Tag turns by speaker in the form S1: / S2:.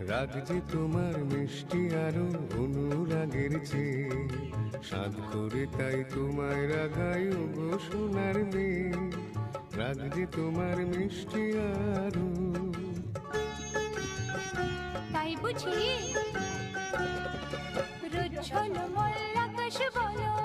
S1: রাগ যে তোমার মিষ্টি আরো অনুরাগের চেয়ে, সাধ করে তাই তোমায় রাগাই গো সোনার মেয়ে। রাগ যে তোমার মিষ্টি আরো।
S2: তাই বুঝি রোজ ঝলমল আকাশ বলো